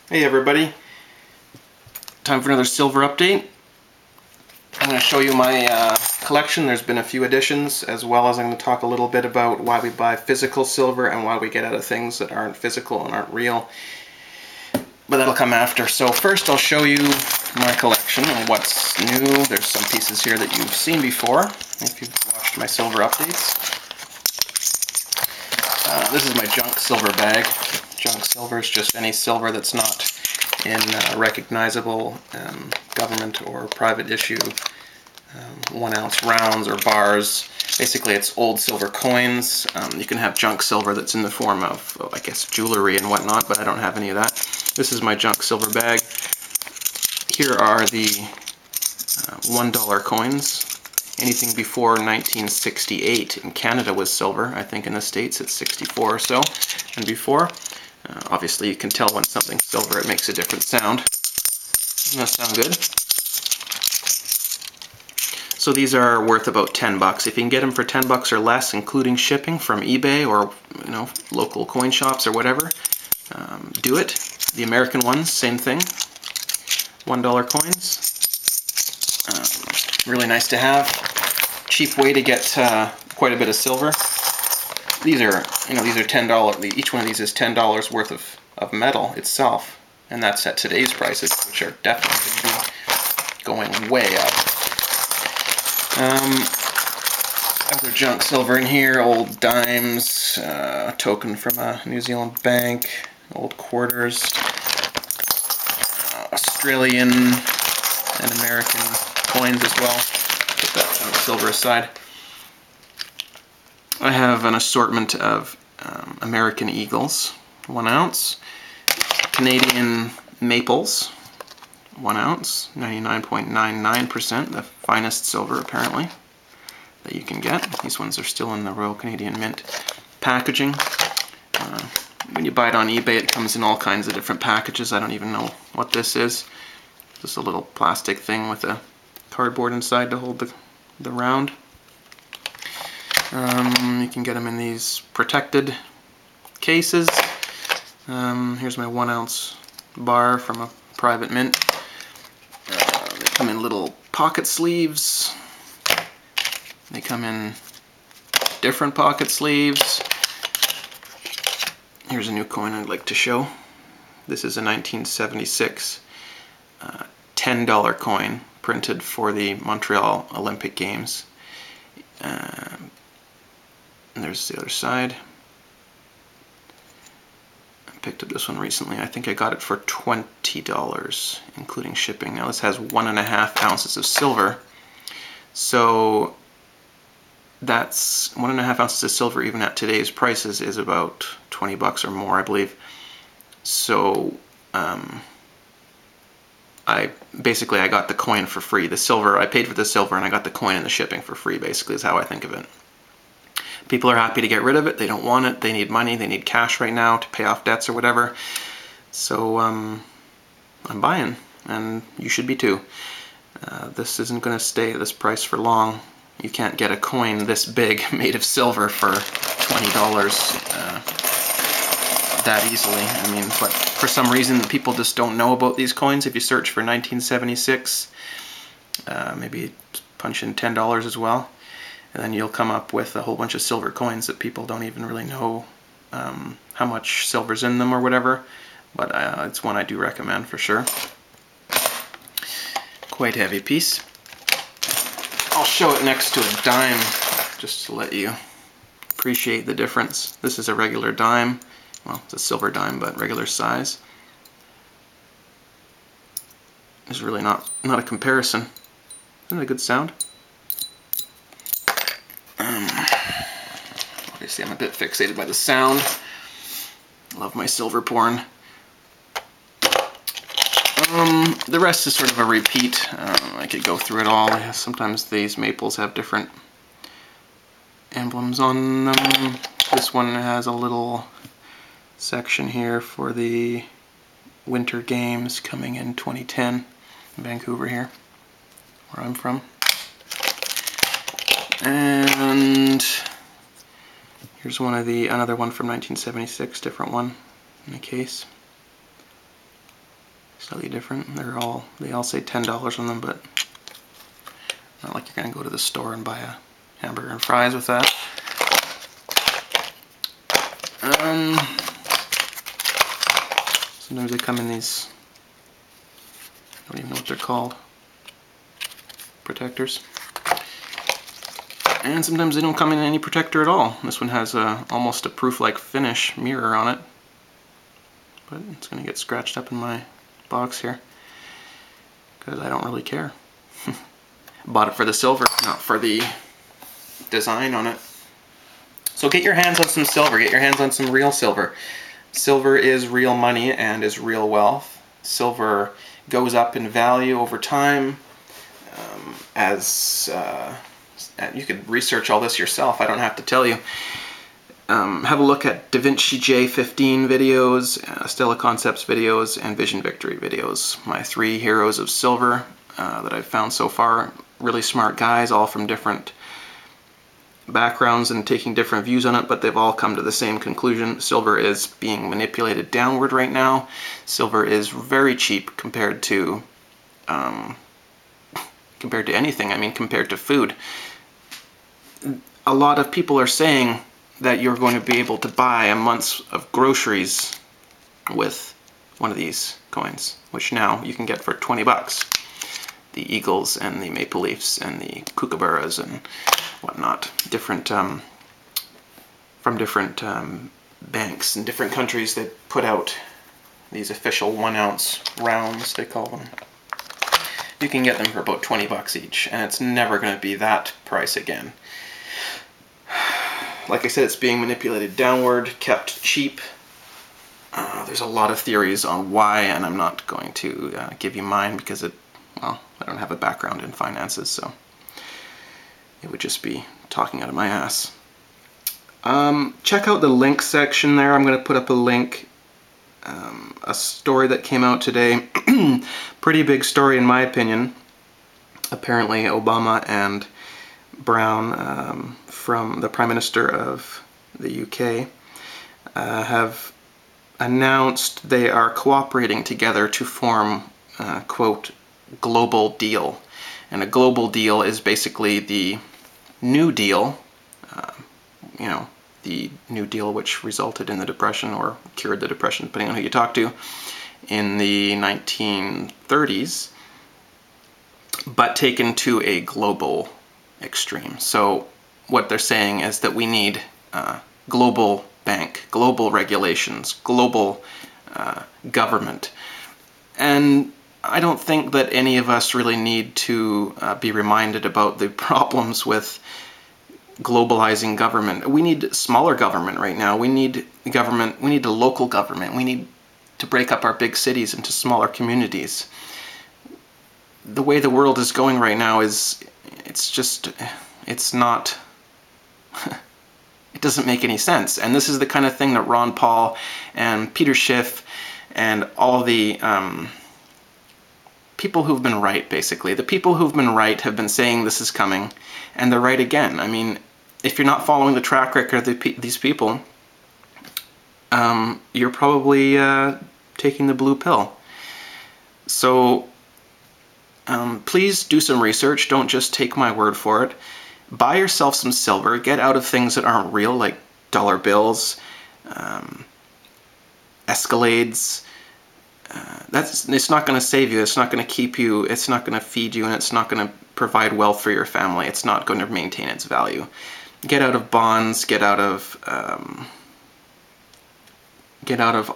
Hey everybody, time for another silver update. I'm going to show you my collection. There's been a few additions, as well as I'm going to talk a little bit about why we buy physical silver and why we get out of things that aren't physical and aren't real. But that'll come after. So first I'll show you my collection and what's new. There's some pieces here that you've seen before, if you've watched my silver updates. This is my junk silver bag. Junk silver is just any silver that's not in recognizable government or private issue 1 ounce rounds or bars. Basically it's old silver coins. You can have junk silver that's in the form of, I guess, jewelry and whatnot, but I don't have any of that. This is my junk silver bag. Here are the $1 coins. Anything before 1968 in Canada was silver. I think in the States it's 64 or so and before. Obviously you can tell when something's silver, it makes a different sound. Doesn't that sound good? So these are worth about 10 bucks. If you can get them for 10 bucks or less, including shipping from eBay or local coin shops or whatever, do it. The American ones, same thing. $1 coins. Really nice to have. Cheap way to get quite a bit of silver. These are $10. Each one of these is $10 worth of metal itself, and that's at today's prices, which are definitely going to be going way up. Other junk silver in here, old dimes, token from a New Zealand bank, old quarters, Australian and American coins as well. Put that junk silver aside. I have an assortment of American Eagles, 1 ounce, Canadian Maples, 1 ounce, 99.99%, the finest silver apparently that you can get. These ones are still in the Royal Canadian Mint packaging. When you buy it on eBay, it comes in all kinds of different packages. I don't even know what this is. Just a little plastic thing with a cardboard inside to hold the round. You can get them in these protected cases. Here's my 1 ounce bar from a private mint. They come in little pocket sleeves. They come in different pocket sleeves. Here's a new coin I'd like to show. This is a 1976 $10 coin printed for the Montreal Olympic Games. And there's the other side. I picked up this one recently. I think I got it for $20, including shipping. Now this has 1.5 ounces of silver. So that's 1.5 ounces of silver, even at today's prices, is about 20 bucks or more, I believe. So I got the coin for free. The silver, I paid for the silver and I got the coin and the shipping for free, basically, is how I think of it. People are happy to get rid of it. They don't want it. They need money. They need cash right now to pay off debts or whatever. So I'm buying, and you should be too. This isn't going to stay at this price for long. You can't get a coin this big made of silver for $20 that easily. I mean, but for some reason people just don't know about these coins. If you search for 1976, maybe punch in $10 as well, and then you'll come up with a whole bunch of silver coins that people don't even really know how much silver's in them or whatever. But it's one I do recommend for sure. Quite heavy piece. I'll show it next to a dime just to let you appreciate the difference. This is a regular dime. Well, it's a silver dime, but regular size. There's really not a comparison. Isn't it a good sound? Obviously I'm a bit fixated by the sound. Love my silver porn. The rest is sort of a repeat. I could go through it all. Sometimes these maples have different emblems on them. This one has a little section here for the Winter Games coming in 2010 in Vancouver here, where I'm from. And here's another one from 1976, different one in the case. slightly different. They all say $10 on them, but not like you're gonna go to the store and buy a hamburger and fries with that. Sometimes they come in these, I don't even know what they're called, protectors. And sometimes they don't come in any protector at all. This one has almost a proof-like finish mirror on it. But it's going to get scratched up in my box here, because I don't really care. Bought it for the silver, not for the design on it. So get your hands on some silver. Get your hands on some real silver. Silver is real money and is real wealth. Silver goes up in value over time. You could research all this yourself. I don't have to tell you. Have a look at Da Vinci J15 videos, stellaconcepts videos, and Vision Victory videos. My 3 heroes of silver that I've found so far. Really smart guys, all from different backgrounds and taking different views on it, but they've all come to the same conclusion. Silver is being manipulated downward right now. Silver is very cheap compared to anything. I mean, compared to food. A lot of people are saying that you're going to be able to buy a month's of groceries with one of these coins, which now you can get for 20 bucks. The Eagles and the Maple Leafs and the Kookaburras and whatnot, different from different banks in different countries that put out these official 1 ounce rounds, they call them. You can get them for about 20 bucks each, and it's never going to be that price again. Like I said, it's being manipulated downward, kept cheap. There's a lot of theories on why, and I'm not going to give you mine because well, I don't have a background in finances, so it would just be talking out of my ass. Check out the link section there. I'm going to put up a link. A story that came out today. Pretty big story in my opinion. Apparently Obama and Brown, from the Prime Minister of the UK, have announced they are cooperating together to form, quote, global deal. And a global deal is basically the New Deal, you know, the New Deal which resulted in the Depression or cured the Depression, depending on who you talk to, in the 1930s, but taken to a global extreme. So what they're saying is that we need global bank, global regulations, global government. And I don't think that any of us really need to be reminded about the problems with globalizing government. We need smaller government right now. We need government. We need a local government. We need to break up our big cities into smaller communities. The way the world is going right now is, it's not, it doesn't make any sense. And this is the kind of thing that Ron Paul and Peter Schiff and all the people who've been right, basically. The people who've been right have been saying this is coming, and they're right again. I mean, if you're not following the track record of these people, you're probably taking the blue pill. So please do some research. Don't just take my word for it. Buy yourself some silver. Get out of things that aren't real, like dollar bills, Escalades. It's not going to save you. It's not going to keep you. It's not going to feed you, and it's not going to provide wealth for your family. It's not going to maintain its value. Get out of bonds. Get out of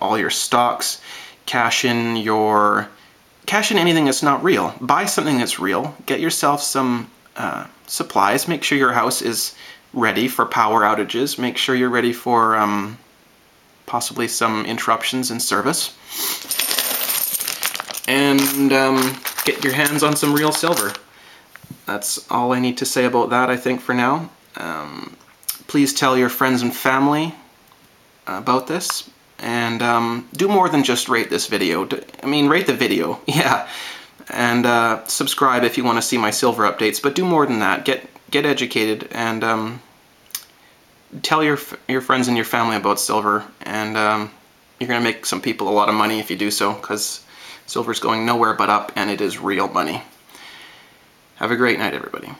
all your stocks. Cash in anything that's not real. Buy something that's real. Get yourself some supplies. Make sure your house is ready for power outages. Make sure you're ready for possibly some interruptions in service. And get your hands on some real silver. That's all I need to say about that, I think, for now. Please tell your friends and family about this. And do more than just rate this video. I mean, rate the video, yeah. And subscribe if you want to see my silver updates. But do more than that. Get educated and tell your friends and your family about silver. And you're going to make some people a lot of money if you do so, because Silver's going nowhere but up, and it is real money. Have a great night, everybody.